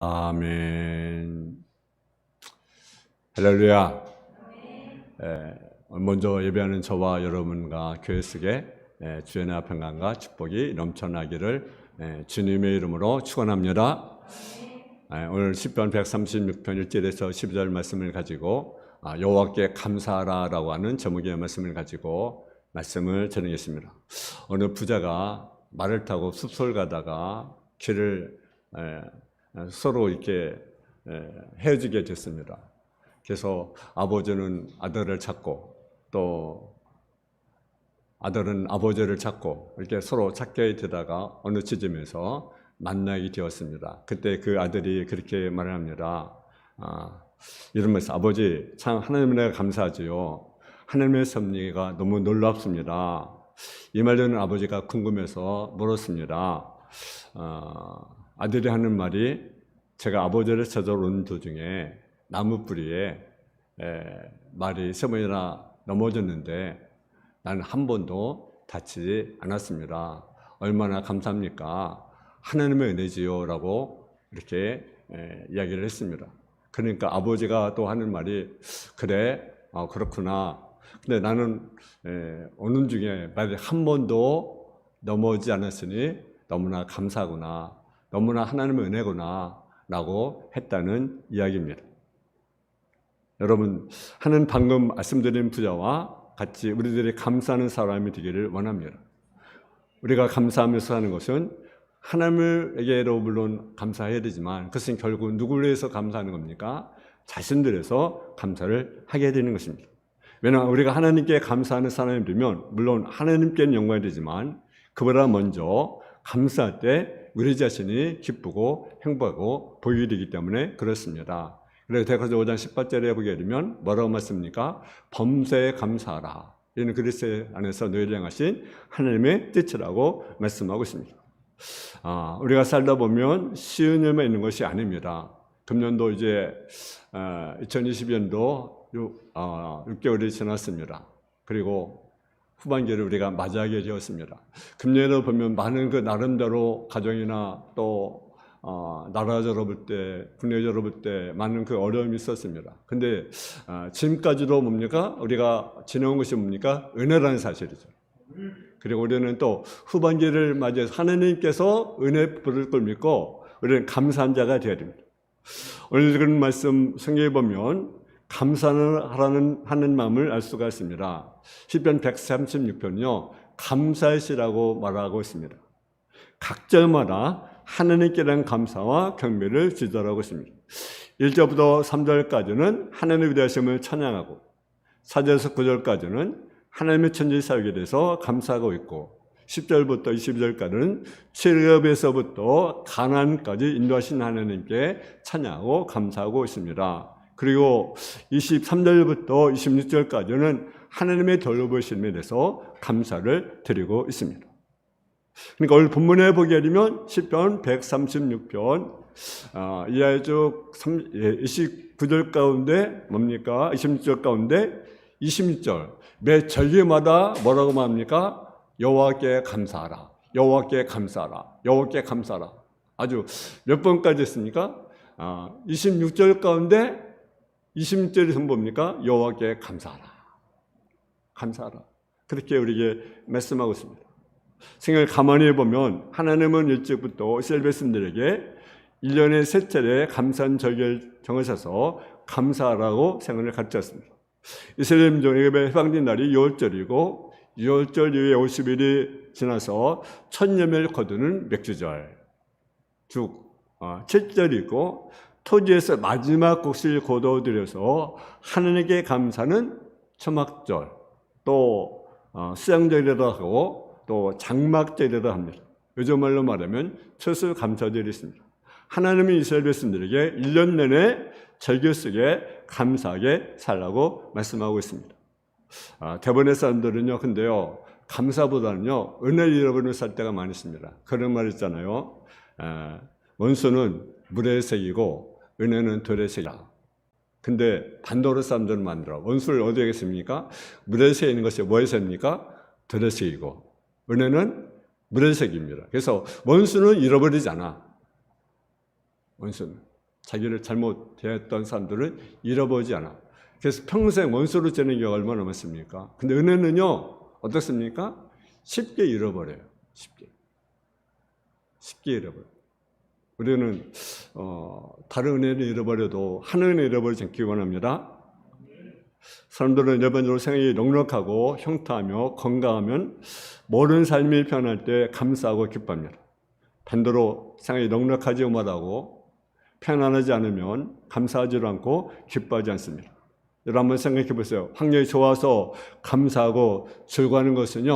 아멘. 할렐루야. 먼저 예배하는 저와 여러분과 교회 속에 주연의 평강과 축복이 넘쳐나기를 주님의 이름으로 축원합니다. 오늘 시편 136편 1절에서 12절 말씀을 가지고 여호와께 감사하라라고 하는 제목의 말씀을 가지고 말씀을 전하겠습니다. 어느 부자가 말을 타고 숲을 가다가 길을 서로 이렇게 헤어지게 됐습니다. 그래서 아버지는 아들을 찾고 또 아들은 아버지를 찾고 이렇게 서로 찾게 되다가 어느 지점에서 만나게 되었습니다. 그때 그 아들이 그렇게 말을 합니다. 이러면서 아버지 참 하나님에 감사하지요. 하나님의 섭리가 너무 놀랍습니다. 이 말 듣는 아버지가 궁금해서 물었습니다. 아들이 하는 말이 제가 아버지를 찾아오는 도중에 나무 뿌리에 말이 3번이나 넘어졌는데 나는 한 번도 다치지 않았습니다. 얼마나 감사합니까? 하나님의 은혜지요 라고 이렇게 이야기를 했습니다. 그러니까 아버지가 또 하는 말이 그래 그렇구나. 근데 나는 오는 중에 말이 한 번도 넘어지지 않았으니 너무나 감사하구나. 너무나 하나님의 은혜구나 라고 했다는 이야기입니다. 여러분, 하나님 방금 말씀드린 부자와 같이 우리들이 감사하는 사람이 되기를 원합니다. 우리가 감사하면서 하는 것은 하나님에게로 물론 감사해야 되지만 그것은 결국 누구를 위해서 감사하는 겁니까? 자신들에서 감사를 하게 되는 것입니다. 왜냐하면 우리가 하나님께 감사하는 사람이 되면 물론 하나님께는 영광이 되지만 그보다 먼저 감사할 때 우리 자신이 기쁘고 행복하고 보이게 되기 때문에 그렇습니다. 그래서 데가서 5장 18절에 보게 되면 뭐라고 말씀입니까? 범사에 감사하라. 이는 그리스도 안에서 너희를 향하신 하나님의 뜻이라고 말씀하고 있습니다. 우리가 살다 보면 쉬운 일만 있는 것이 아닙니다. 금년도 이제 2020년도 6개월이 지났습니다. 그리고 후반기를 우리가 맞이하게 되었습니다. 금년에 보면 많은 그 나름대로 가정이나 또 나라적으로 볼 때, 국내적으로 볼 때 많은 그 어려움이 있었습니다. 근데 지금까지도 뭡니까? 우리가 지내온 것이 뭡니까? 은혜라는 사실이죠. 그리고 우리는 또 후반기를 맞이해서 하나님께서 은혜 부를 걸 믿고 우리는 감사한 자가 되어야 됩니다. 오늘 그런 말씀 성경에 보면 감사하는 마음을 알 수가 있습니다. 시편 136편은요 감사시라고 말하고 있습니다. 각 절마다 하나님께 대한 감사와 경배를 지도하고 있습니다. 1절부터 3절까지는 하나님의 위대하심을 찬양하고 4절에서 9절까지는 하나님의 천지 사역에 대해서 감사하고 있고 10절부터 22절까지는 출애굽에서부터 가나안까지 인도하신 하나님께 찬양하고 감사하고 있습니다. 그리고 23절부터 26절까지는 하나님의 돌보심에 대해서 감사를 드리고 있습니다. 그러니까 오늘 본문에 보게 되면 시편 136편 이하쭉 29절 가운데 뭡니까? 26절 가운데 26절 매 절기마다 뭐라고 말합니까? 여호와께 감사하라. 여호와께 감사하라. 여호와께 감사하라. 아주 몇 번까지 했습니까? 26절 가운데 26절이 뭡니까? 여호와께 감사하라. 감사하라. 그렇게 우리에게 말씀하고 있습니다. 생각을 가만히 해보면 하나님은 일찍부터 이스라엘 백성들에게 1년에 3차례 감사한 절기를 정하셔서 감사하라고 생각을 가르쳤습니다. 이스라엘 민족에게 해방된 날이 6월절이고 6월절 이후에 50일이 지나서 천여매를 거두는 맥주절 즉 7절이고 토지에서 마지막 곡식을 거둬들여서 하나님께 감사하는 초막절 또 수양절이라고 하고 또 장막절이라고 합니다. 요즘 말로 말하면 추수감사절이 있습니다. 하나님은 이스라엘 백성들에게 1년 내내 절기 속에 감사하게 살라고 말씀하고 있습니다. 대부분의 사람들은요, 근데요, 감사보다는요, 은혜를 잃어버리는 살 때가 많이 있습니다. 그런 말 있잖아요. 원수는 물의 색이고 은혜는 돌의 색이다. 근데 반대로 사람들은 만들어. 원수를 어디에 계십니까? 물의 색에 있는 것이 뭐의 색입니까? 돌의 색이고 은혜는 물의 색입니다. 그래서 원수는 잃어버리지 않아. 원수는. 자기를 잘못했던 사람들은 잃어버리지 않아. 그래서 평생 원수로 지내는 경우가 얼마나 많습니까? 근데 은혜는요, 어떻습니까? 쉽게 잃어버려요. 쉽게 잃어버려요. 우리는 다른 은혜를 잃어버려도 하나님을 잃어버리지 않기 원합니다. 사람들은 일반적으로 생활이 넉넉하고 형통하며 건강하면 모든 삶이 편할 때 감사하고 기뻐합니다. 반대로 생활이 넉넉하지 못하고 편안하지 않으면 감사하지도 않고 기뻐하지 않습니다. 여러분 한번 생각해 보세요. 환경이 좋아서 감사하고 즐거워하는 것은요,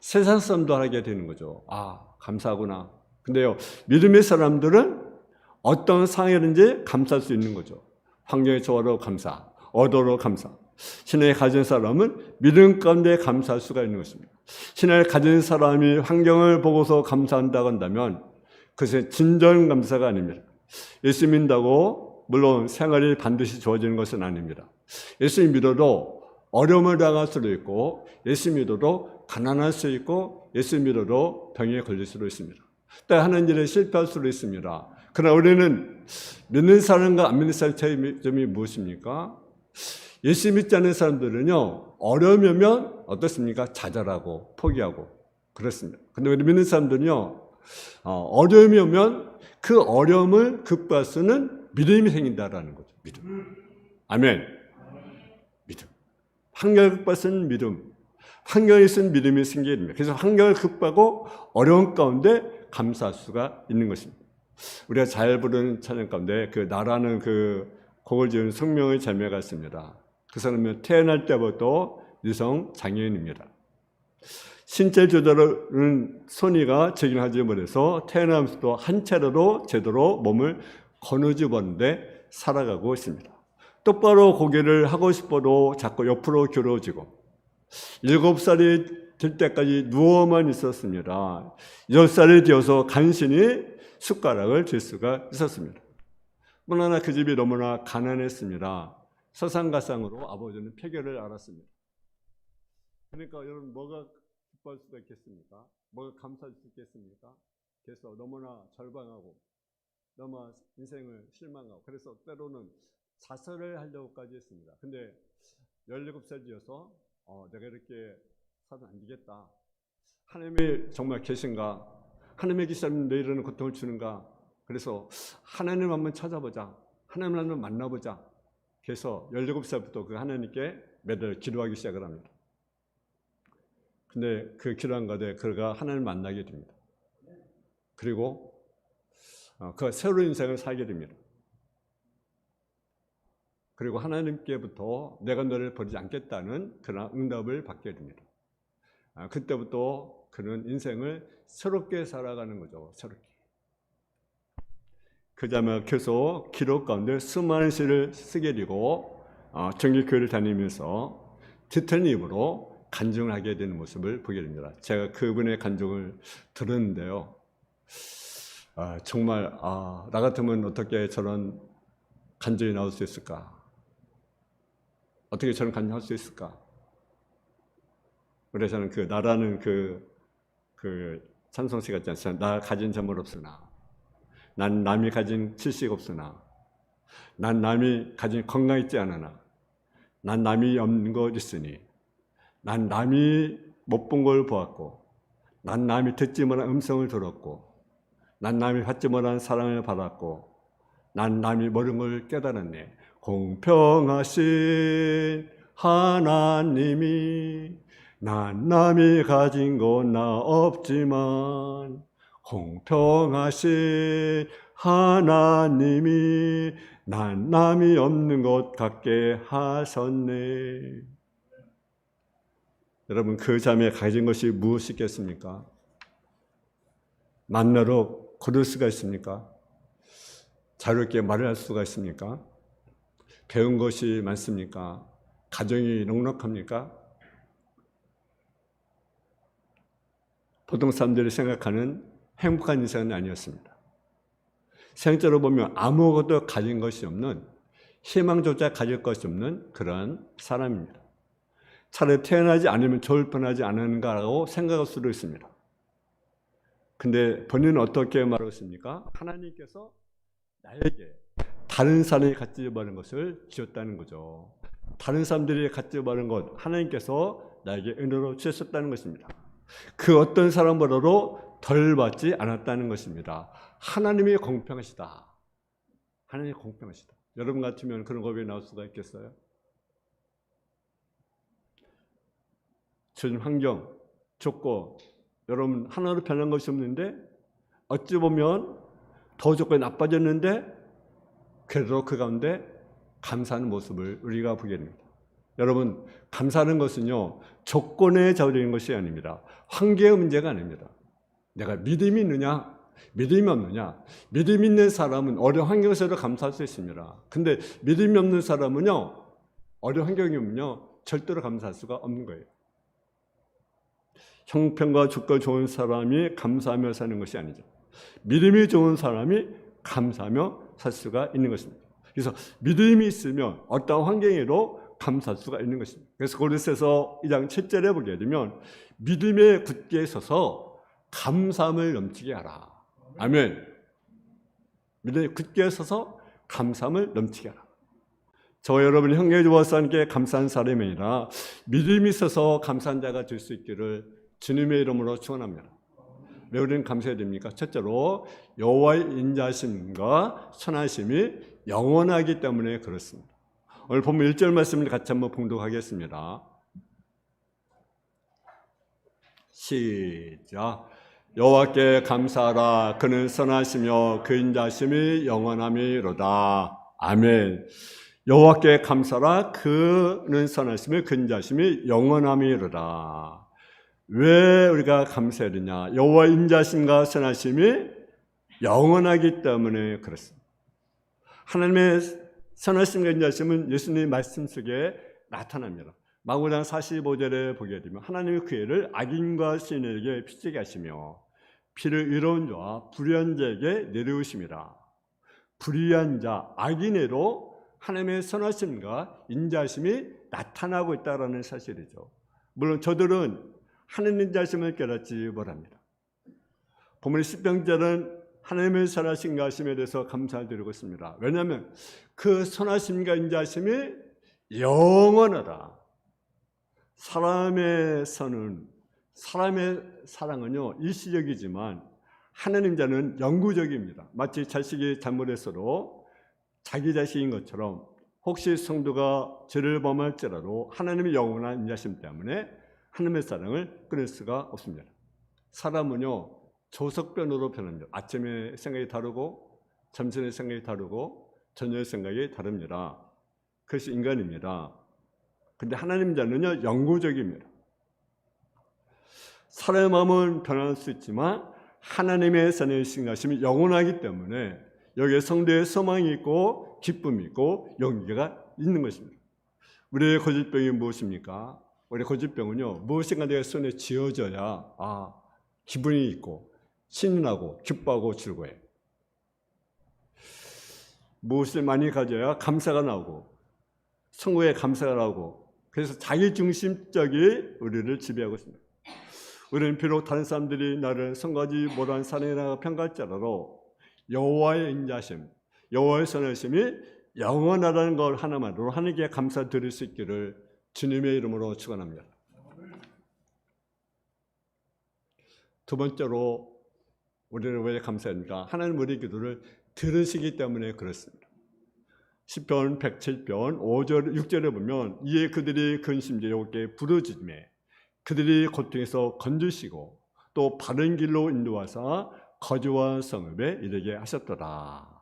세상 사람도 하게 되는 거죠. 아, 감사하구나. 근데요, 믿음의 사람들은 어떤 상황이든지 감사할 수 있는 거죠. 환경이 좋아도 감사, 얻어도 감사. 신앙을 가진 사람은 믿음 가운데 감사할 수가 있는 것입니다. 신앙을 가진 사람이 환경을 보고서 감사한다고 한다면 그것은 진정 감사가 아닙니다. 예수 믿는다고 물론 생활이 반드시 좋아지는 것은 아닙니다. 예수 믿어도 어려움을 당할 수도 있고, 예수 믿어도 가난할 수 있고, 예수 믿어도 병에 걸릴 수도 있습니다. 또 하는 일에 실패할 수도 있습니다. 그러나 우리는 믿는 사람과 안 믿는 사람의 차이점이 무엇입니까? 예수 믿지 않는 사람들은요, 어려움이 오면 어떻습니까? 좌절하고 포기하고 그렇습니다. 근데 우리 믿는 사람들은요, 어려움이 오면 그 어려움을 극복할 수 있는 믿음이 생긴다라는 거죠. 믿음. 아멘. 믿음. 환경을 극복할 수 있는 믿음. 환경에 있는 믿음이 생기게 됩니다. 그래서 환경을 극복하고 어려운 가운데 감사할 수가 있는 것입니다. 우리가 잘 부르는 찬양 가운데 그 나라는 그 곡을 지은 성명의 자매가 있습니다. 그 사람은 태어날 때부터 유성 장애인입니다. 신체 조절은 손이가 적응하지 못해서 태어나면서도 한 차례도 제대로 몸을 거느지 못하는데 살아가고 있습니다. 똑바로 고개를 하고 싶어도 자꾸 옆으로 기울어지고 7살이 될 때까지 누워만 있었습니다. 10살이 되어서 간신히 숟가락을 들 수가 있었습니다. 뿐만 아니라 그 집이 너무나 가난했습니다. 서상가상으로 아버지는 폐결을 알았습니다. 그러니까 여러분 뭐가 기뻐할 수가 있겠습니까? 뭐가 감사할 수 있겠습니까? 그래서 너무나 절망하고 너무 인생을 실망하고 그래서 때로는 자살을 하려고까지 했습니다. 근데 17살 되어서 내가 이렇게 살면 안 되겠다. 하나님이 정말 계신가? 하나님의 계시다면 내 이러는 고통을 주는가? 그래서 하나님을 한번 찾아보자. 하나님을 한번 만나보자. 그래서 17살부터 그 하나님께 매달 기도하기 시작을 합니다. 근데 그 기도한 가운데 그가 하나님을 만나게 됩니다. 그리고 그 새로운 인생을 살게 됩니다. 그리고 하나님께부터 내가 너를 버리지 않겠다는 그런 응답을 받게 됩니다. 그때부터 그는 인생을 새롭게 살아가는 거죠. 새롭게. 그 다음에 계속 기록 가운데 수많은 시를 쓰게 되고 정기교회를 다니면서 짙은 입으로 간증하게 되는 모습을 보게 됩니다. 제가 그분의 간증을 들었는데요. 정말 나 같으면 어떻게 저런 간증이 나올 수 있을까? 어떻게 저런 간증할 수 있을까? 그래서 저는 그 나라는 그 찬송시 같지 않습니까? 나 가진 점은 없으나 난 남이 가진 지식 없으나 난 남이 가진 건강 있지 않으나 난 남이 없는 것 있으니 난 남이 못 본 걸 보았고 난 남이 듣지 못한 음성을 들었고 난 남이 받지 못한 사랑을 받았고 난 남이 모르는 걸 깨달았네. 공평하신 하나님이 난 남이 가진 건 나 없지만 공평하신 하나님이 난 남이 없는 것 같게 하셨네. 여러분 그 자매가 가진 것이 무엇이겠습니까? 만나러 걸을 수가 있습니까? 자유롭게 말을 할 수가 있습니까? 배운 것이 많습니까? 가정이 넉넉합니까? 보통 사람들이 생각하는 행복한 인생은 아니었습니다. 생적으로 보면 아무것도 가진 것이 없는, 희망조차 가질 것이 없는 그런 사람입니다. 차라리 태어나지 않으면 좋을 뻔하지 않은가라고 생각할 수도 있습니다. 근데 본인은 어떻게 말하고 있습니까? 하나님께서 나에게 다른 사람이 갖지 못하는 것을 주었다는 거죠. 다른 사람들이 갖지 못하는 것 하나님께서 나에게 은혜로 주셨다는 것입니다. 그 어떤 사람보다도 덜 받지 않았다는 것입니다. 하나님이 공평하시다. 하나님이 공평하시다. 여러분 같으면 그런 고백이 나올 수가 있겠어요? 주신 환경, 조건, 여러분 하나로 변한 것이 없는데 어찌 보면 더 조건이 나빠졌는데 그래도 그 가운데 감사하는 모습을 우리가 보게 됩니다. 여러분, 감사하는 것은요, 조건에 자유된 것이 아닙니다. 환경의 문제가 아닙니다. 내가 믿음이 있느냐, 믿음이 없느냐. 믿음 있는 사람은 어려운 환경에서도 감사할 수 있습니다. 근데 믿음이 없는 사람은요, 어려운 환경이 오면요, 절대로 감사할 수가 없는 거예요. 형편과 조건 좋은 사람이 감사하며 사는 것이 아니죠. 믿음이 좋은 사람이 감사하며 살 수가 있는 것입니다. 그래서 믿음이 있으면 어떤 환경에도 감사할 수가 있는 것입니다. 그래서 고린도서 2장 7절에 보게 되면 믿음에 굳게 서서 감사함을 넘치게 하라. 아멘. 믿음에 굳게 서서 감사함을 넘치게 하라. 저 여러분 형제 좋아서 함께 감사한 사람이 아니라 믿음이 있어서 감사한 자가 될 수 있기를 주님의 이름으로 축원합니다. 왜 우리는 감사해야 됩니까? 첫째로 여호와의 인자심과 선하심이 영원하기 때문에 그렇습니다. 오늘 본문 1절 말씀을 같이 한번 봉독하겠습니다. 시작. 여호와께 감사하라. 그는 선하시며 그 인자심이 영원함이로다. 아멘. 여호와께 감사하라. 그는 선하시며 그 인자심이 영원함이로다. 왜 우리가 감사해야 되냐? 여호와의 인자심과 선하심이 영원하기 때문에 그렇습니다. 하나님의 선하심과 인자심은 예수님의 말씀 속에 나타납니다. 마가복음 45절에 보게 되면 하나님이 그 애를 악인과 시인에게 피지게 하시며 피를 의로운 자와 불의한 자에게 내려오심이라. 불의한 자, 악인에로 하나님의 선하심과 인자심이 나타나고 있다는 사실이죠. 물론 저들은 하나님의 인자심을 깨닫지 못합니다. 본문의 십병절은 하나님의 선하심과 하심에 대해서 감사를 드리고 있습니다. 왜냐하면 그 선하심과 인자심이 영원하다. 사람의 선은, 사람의 사랑은요 일시적이지만 하나님 자는 영구적입니다. 마치 자식이 잘못했어도 자기 자식인 것처럼 혹시 성도가 죄를 범할지라도 하나님의 영원한 인자심 때문에 하나님의 사랑을 끊을 수가 없습니다. 사람은요 조석변으로 변합니다. 아침에 생각이 다르고 점심에 생각이 다르고 저녁에 생각이 다릅니다. 그것이 인간입니다. 근데 하나님 자는요 영구적입니다. 사람의 마음은 변할 수 있지만 하나님의 선하심 가심이 영원하기 때문에 여기에 성도의 소망이 있고 기쁨이 있고 용기가 있는 것입니다. 우리의 고질병이 무엇입니까? 우리 고질병은요 무엇인가 내 손에 쥐어져야 기분이 있고 신이 나고 기뻐하고 즐거워해. 무엇을 많이 가져야 감사가 나오고 성공에 감사가 나오고 그래서 자기중심적이 우리를 지배하고 있습니다. 우리는 비록 다른 사람들이 나를 성가지 못한 사람이라 평가할지라도 여호와의 인자심, 여호와의 선하심이 영원하다는 걸 하나만으로 하나님께 감사드릴 수 있기를 주님의 이름으로 축원합니다. 두 번째로 우리는 왜 감사합니까? 하나님 우리 기도를 들으시기 때문에 그렇습니다. 시편 107편 5절 6절에 보면 이에 그들이 근심제 여호와께 부르짖으매 그들이 고통에서 건지시고 또 바른 길로 인도하사 거주와 성읍에 이르게 하셨더라.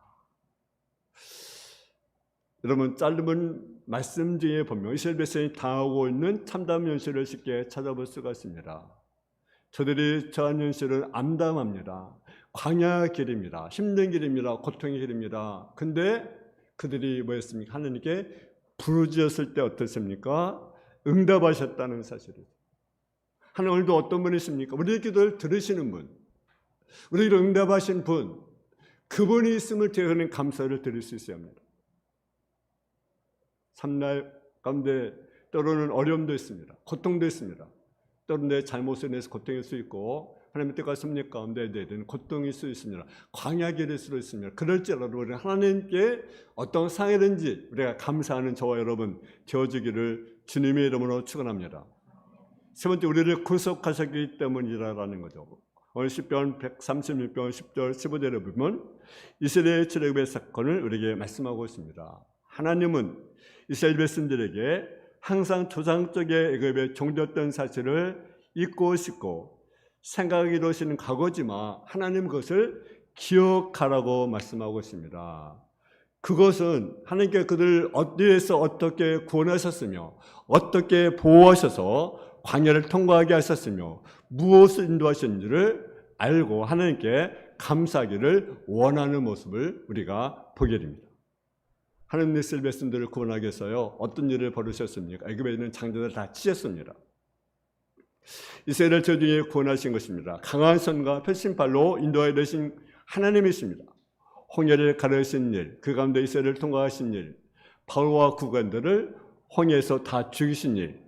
여러분 짧은 말씀 중에 보면 이스라엘 백성이 당하고 있는 참담 현실을 쉽게 찾아볼 수가 있습니다. 저들이 처한 현실을 암담합니다. 광야 길입니다. 힘든 길입니다. 고통의 길입니다. 근데 그들이 뭐였습니까? 하나님께 부르짖었을 때 어떻습니까? 응답하셨다는 사실이죠. 하나님 오늘도 어떤 분이십니까? 우리의 기도를 들으시는 분, 우리를 응답하신 분, 그분이 있음을 저희는 감사를 드릴 수 있어야 합니다. 삶날 가운데 때로는 어려움도 있습니다. 고통도 있습니다. 때로는 내 잘못을 인해서 고통일 수 있고 하나님의 뜻과 섭리 가운데 내리는 고통일 수 있습니다. 광야 길일 수도 있습니다. 그럴지라도 우리는 하나님께 어떤 상이든지 우리가 감사하는 저와 여러분 되어주기를 주님의 이름으로 축원합니다. 세 번째, 우리를 구속하셨기 때문이라는 거죠. 오늘 시편 136편 10절 15절에 보면 이스라엘 출애굽의 사건을 우리에게 말씀하고 있습니다. 하나님은 이스라엘 백성들에게 항상 조상적의 애굽에 종되었던 사실을 잊고 싶고 생각하기도 싫은 과거지만 하나님 그것을 기억하라고 말씀하고 있습니다. 그것은 하나님께 그들을 어디에서 어떻게 구원하셨으며 어떻게 보호하셔서 광야를 통과하게 하셨으며 무엇을 인도하셨는지를 알고 하나님께 감사하기를 원하는 모습을 우리가 보게 됩니다. 하나님 이스라엘 백성들을 구원하기 위해서요 어떤 일을 벌이셨습니까? 애굽에 있는 장자들 다 찢었습니다. 이스라엘을 저주에 구원하신 것입니다. 강한 손과 펼친발로 인도하여 내신 하나님이십니다. 홍해를 가르신 일, 그 가운데 이스라엘을 통과하신 일, 바로와 구관들을 홍해에서 다 죽이신 일,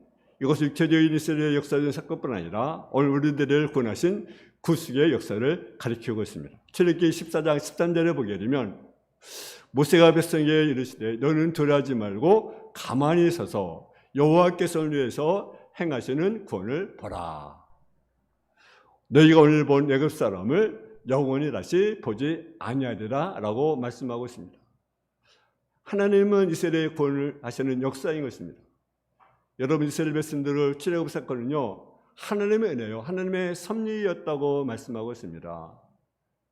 이것을 육체적인 이스라엘의 역사적인 사건뿐 아니라 오늘 우리들을 구원하신 구속의 역사를 가리키고 있습니다. 출애굽기 14장 13절에 보게 되면 모세가 백성에게 이르시되 너는 두려워하지 말고 가만히 서서 여호와께서 위해서 행하시는 구원을 보라. 너희가 오늘 본 애굽 사람을 영원히 다시 보지 아니하리라 라고 말씀하고 있습니다. 하나님은 이스라엘의 구원을 하시는 역사인 것입니다. 여러분 이스라엘 백성들을 출애굽 사건은요 하나님의 은혜요 하나님의 섭리였다고 말씀하고 있습니다.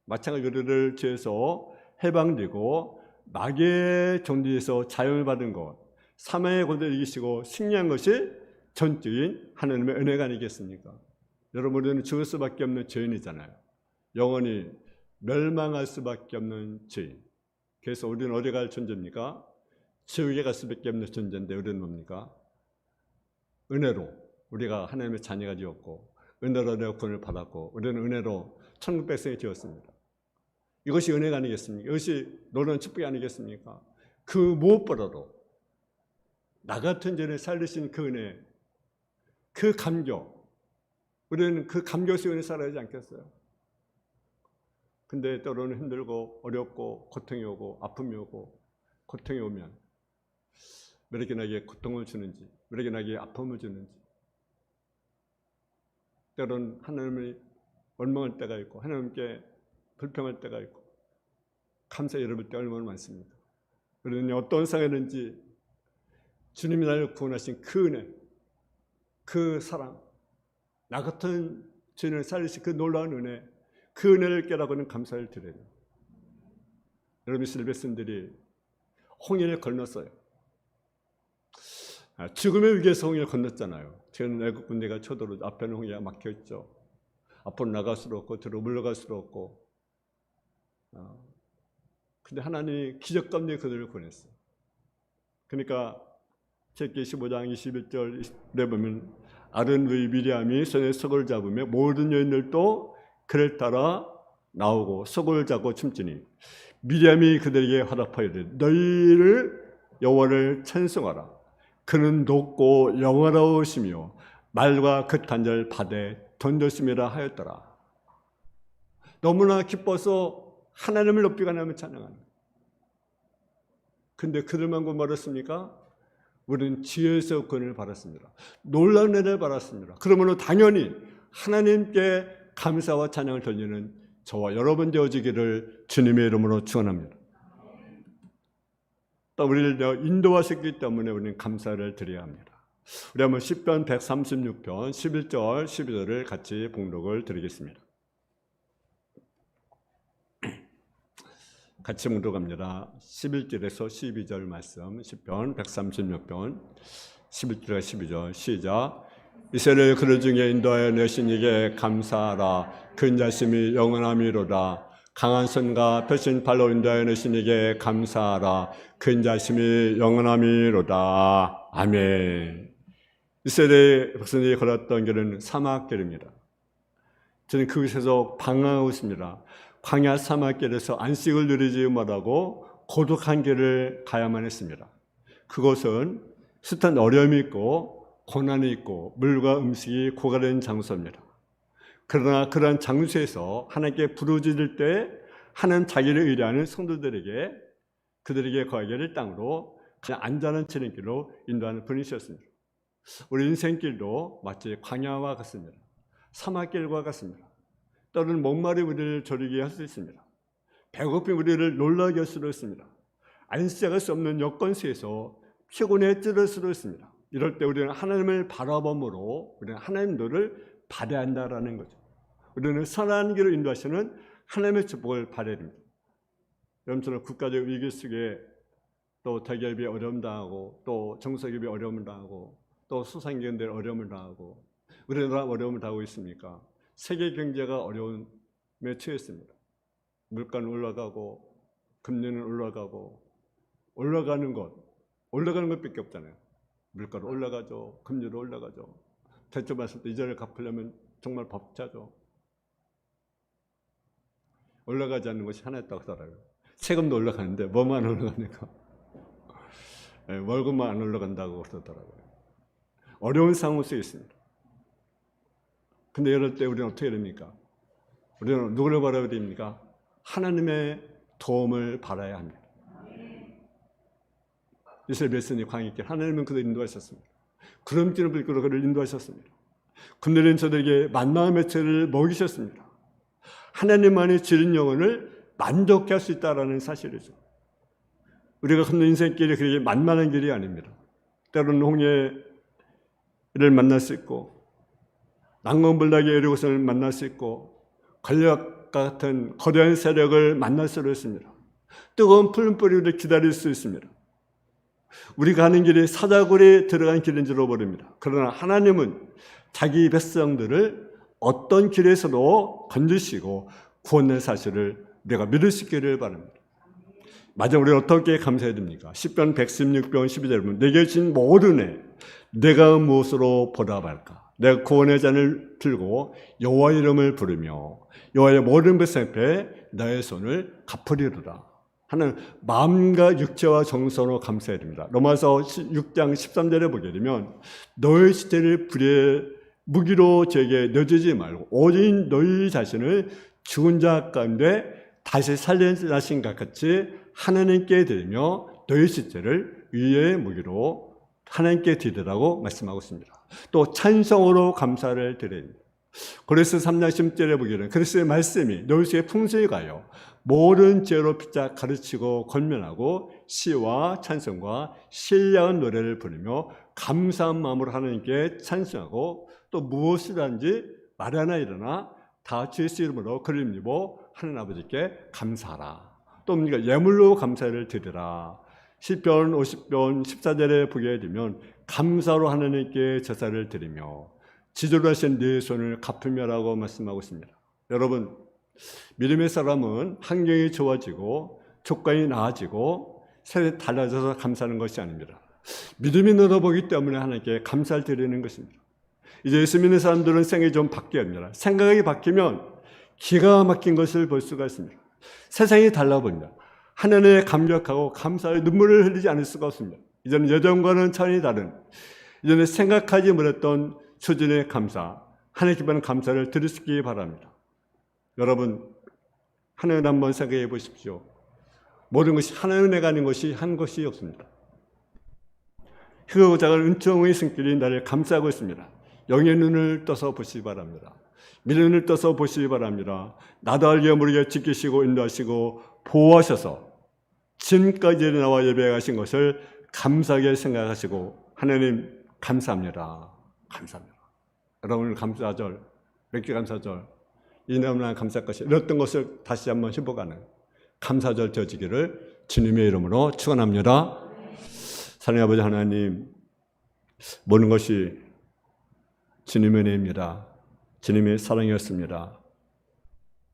마찬가지로 우리를 죄에서 해방되고 마귀의 종들에서 자유를 받은 것, 사망의 권세를 이기시고 승리한 것이 전적인 하나님의 은혜가 아니겠습니까? 여러분 우리는 죽을 수밖에 없는 죄인이잖아요. 영원히 멸망할 수밖에 없는 죄인. 그래서 우리는 어디 갈 존재입니까? 지옥에 갈 수밖에 없는 존재인데 우리는 뭡니까? 은혜로 우리가 하나님의 자녀가 되었고 은혜로 내 구원을 받았고 우리는 은혜로 천국 백성이 되었습니다. 이것이 은혜가 아니겠습니까? 이것이 놀라운 축복이 아니겠습니까? 그 무엇보다도 나 같은 죄를 살리신 그 은혜, 그 감격, 우리는 그 감격 속에 살아야 하지 않겠어요? 근데 때로는 힘들고 어렵고 고통이 오고 아픔이 오고 고통이 오면 왜 이렇게 나에게 고통을 주는지, 왜 이렇게 나에게 아픔을 주는지, 때로는 하나님을 원망할 때가 있고 하나님께 불평할 때가 있고 감사 여러분 때 얼마나 많습니까? 우리는 어떤 상황이든지 주님이 나를 구원하신 그 은혜, 그 사랑, 나 같은 죄인을 살리신 그 놀라운 은혜, 그 은혜를 깨닫고는 감사를 드려요. 여러분 이스라엘 백성들이 홍해를 건넜어요. 죽음의 위기에서 홍해를 건넜잖아요. 지금 애국 군대가 쳐들어 앞에는 홍해가 막혀 있죠. 앞으로 나갈 수도 없고 뒤로 물러갈 수도 없고. 근데 하나님이 기적 가운데 그들을 구원했어요. 그러니까 창세기 15장 21절에 보면 아론의 미리암이 손에 석을 잡으며 모든 여인들도 그를 따라 나오고 석을 잡고 춤추니 미리암이 그들에게 화답하여 이르되 너희를 여호와를 찬송하라. 그는 높고 영화로우시며 말과 극한 절 바다에 던졌음이라 하였더라. 너무나 기뻐서 하나님을 높이고 하나님을 찬양하는 거예요. 근데 그들만 구원받았습니까? 우리는 지혜에서 구원을 받았습니다. 놀라운 은혜를 받았습니다. 그러므로 당연히 하나님께 감사와 찬양을 돌리는 저와 여러분 되어지기를 주님의 이름으로 축원합니다. 또 우리를 인도하셨기 때문에 우리는 감사를 드려야 합니다. 우리 한번 시편 136편 11절 12절을 같이 봉독을 드리겠습니다. 같이 봉독합니다. 11절에서 12절 말씀 시편 136편 11절과 12절 시작. 이스라엘 그들 중에 인도하여 내신 이에게 감사하라. 그 인자심이 영원함이로다. 강한 손과 펴신 팔로 인도하여 내신 이에게 감사하라. 그 인자심이 영원함이로다. 아멘. 이스라엘 백성들이 걸었던 길은 사막길입니다. 저는 그곳에서 방황하고 있습니다. 광야 사막길에서 안식을 누리지 못하고 고독한 길을 가야만 했습니다. 그곳은 숱한 어려움이 있고 고난이 있고 물과 음식이 고갈된 장소입니다. 그러나 그러한 장소에서 하나님께 부르짖을 때 하나님 자기를 의뢰하는 성도들에게 그들에게 거하게 될 땅으로 그냥 안전한 지름길로 인도하는 분이셨습니다. 우리 인생길도 마치 광야와 같습니다. 사막길과 같습니다. 때로는 목마른 우리를 조리게 할 수 있습니다. 배고픈 우리를 놀라게 할 수도 있습니다. 안식할 수 없는 여건수에서 피곤에 찌를 수도 있습니다. 이럴 때 우리는 하나님을 바라봄으로 우리는 하나님들을 발휘한다라는 거죠. 우리는 선한 길을 인도하시는 하나님의 축복을 발휘해야 됩니다. 여러분처럼 국가적 위기 속에 또 대기업이 어려움 당하고 또 정서기업이 어려움을 당하고 또 소상공인들 어려움을 당하고 우리나라 어려움을 당하고 있습니까? 세계 경제가 어려움에 처했습니다. 물가는 올라가고 금리는 올라가고 올라가는 것밖에 없잖아요. 물가도 올라가죠. 금리도 올라가죠. 대출 받을 때 이자를 갚으려면 정말 벅차죠. 올라가지 않는 것이 하나 있다고 하더라고요. 세금도 올라가는데 뭐만 올라갑니까? 월급만 안 올라간다고 그러더라고요. 어려운 상황 속에 있습니다. 근데 이럴 때 우리는 어떻게 됩니까? 우리는 누구를 바라야 됩니까? 하나님의 도움을 바라야 합니다. 이스라엘 백성이 광야길 하나님은 그들을 인도하셨습니다. 구름기를 불기로 그를 인도하셨습니다. 금요일엔 저들에게 만나의 매체를 먹이셨습니다. 하나님만이 지른 영혼을 만족해 할 수 있다는 사실이죠. 우리가 걷는 인생길이 그렇게 만만한 길이 아닙니다. 때로는 홍해를 만날 수 있고 난공불락의 에리고성을 만날 수 있고 권력과 같은 거대한 세력을 만날 수도 있습니다. 뜨거운 풀뿌리를 기다릴 수 있습니다. 우리가 가는 길이 사자굴에 들어간 길인 줄 모릅니다. 그러나 하나님은 자기 백성들을 어떤 길에서도 건지시고 구원의 사실을 우리가 믿을 수 있기를 바랍니다. 마지막으로 우리는 어떻게 감사해야 됩니까? 시편 116편 12절 보면 내게 주신 모든 애 내가 무엇으로 보답할까? 내가 구원의 잔을 들고 여호와의 이름을 부르며 여호와의 모든 백성 앞에 나의 손을 갚으리로다 하는 마음과 육체와 정성으로 감사해야 됩니다. 로마서 6장 13절에 보게 되면 너의 시체를 불에 무기로 제게 내주지 말고 오직 너희 자신을 죽은 자 가운데 다시 살려나신 것 같이 하나님께 드리며 너희 시체를 의의 무기로 하나님께 드리라고 말씀하고 있습니다. 또 찬송으로 감사를 드려야 됩니다. 고린도서 3장 10절에 보기에는 그리스도의 말씀이 너희 속에 풍성히 가요 모든 죄로 피자 가르치고 권면하고 시와 찬송과 신령한 노래를 부르며 감사한 마음으로 하나님께 찬송하고 또 무엇을 하는지 말 하나 일어나 다 예수 이름으로 그를 믿고 하나님 아버지께 감사하라. 또 뭡니까? 예물로 감사를 드리라. 시편 50편 14절에 보게 되면 감사로 하나님께 제사를 드리며 지도로 하신 네 손을 갚으며라고 말씀하고 있습니다. 여러분, 믿음의 사람은 환경이 좋아지고 조건이 나아지고 세상이 달라져서 감사하는 것이 아닙니다. 믿음이 늘어보기 때문에 하나님께 감사를 드리는 것입니다. 이제 예수 믿는 사람들은 생각이 좀 바뀌어야 합니다. 생각이 바뀌면 기가 막힌 것을 볼 수가 있습니다. 세상이 달라버립니다. 하나님의 감격하고 감사의 눈물을 흘리지 않을 수가 없습니다. 이제는 예전과는 차원이 다른 이전에 생각하지 못했던 수준의 감사, 하나님께 받는 감사를 드릴 수 있기 바랍니다. 여러분, 하나님 한번 생각해 보십시오. 모든 것이 하나님에 가는 것이 한 것이 없습니다. 흙하고 작은 은총의 손길이 나를 감싸고 있습니다. 영의 눈을 떠서 보시기 바랍니다. 믿음의 눈을 떠서 보시기 바랍니다. 나도 알게 모르게 지키시고 인도하시고 보호하셔서 지금까지 나와 예배해 가신 것을 감사하게 생각하시고 하나님 감사합니다. 감사합니다. 여러분 감사절, 몇 개 감사절, 이너무나 감사할 것이 이랬던 것을 다시 한번 회복하는 감사절 되어지기를 주님의 이름으로 축원합니다. 사랑의 아버지 하나님, 모든 것이 주님의 은혜입니다. 주님의 사랑이었습니다.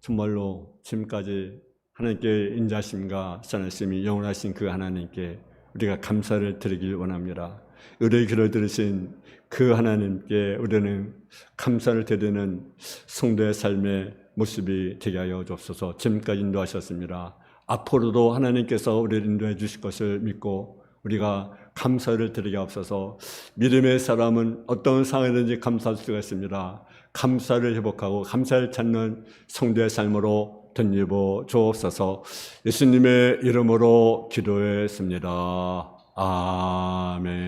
정말로 지금까지 하나님께 인자하심과 선하심이 영원하신 그 하나님께 우리가 감사를 드리길 원합니다. 우리의 기도를 들으신 그 하나님께 우리는 감사를 드리는 성도의 삶의 모습이 되게 하여 주옵소서. 지금까지 인도하셨습니다. 앞으로도 하나님께서 우리를 인도해 주실 것을 믿고 우리가 감사를 드리게 하옵소서. 믿음의 사람은 어떤 상황이든지 감사할 수가 있습니다. 감사를 회복하고 감사를 찾는 성도의 삶으로 덧입어 주옵소서. 예수님의 이름으로 기도했습니다. 아멘.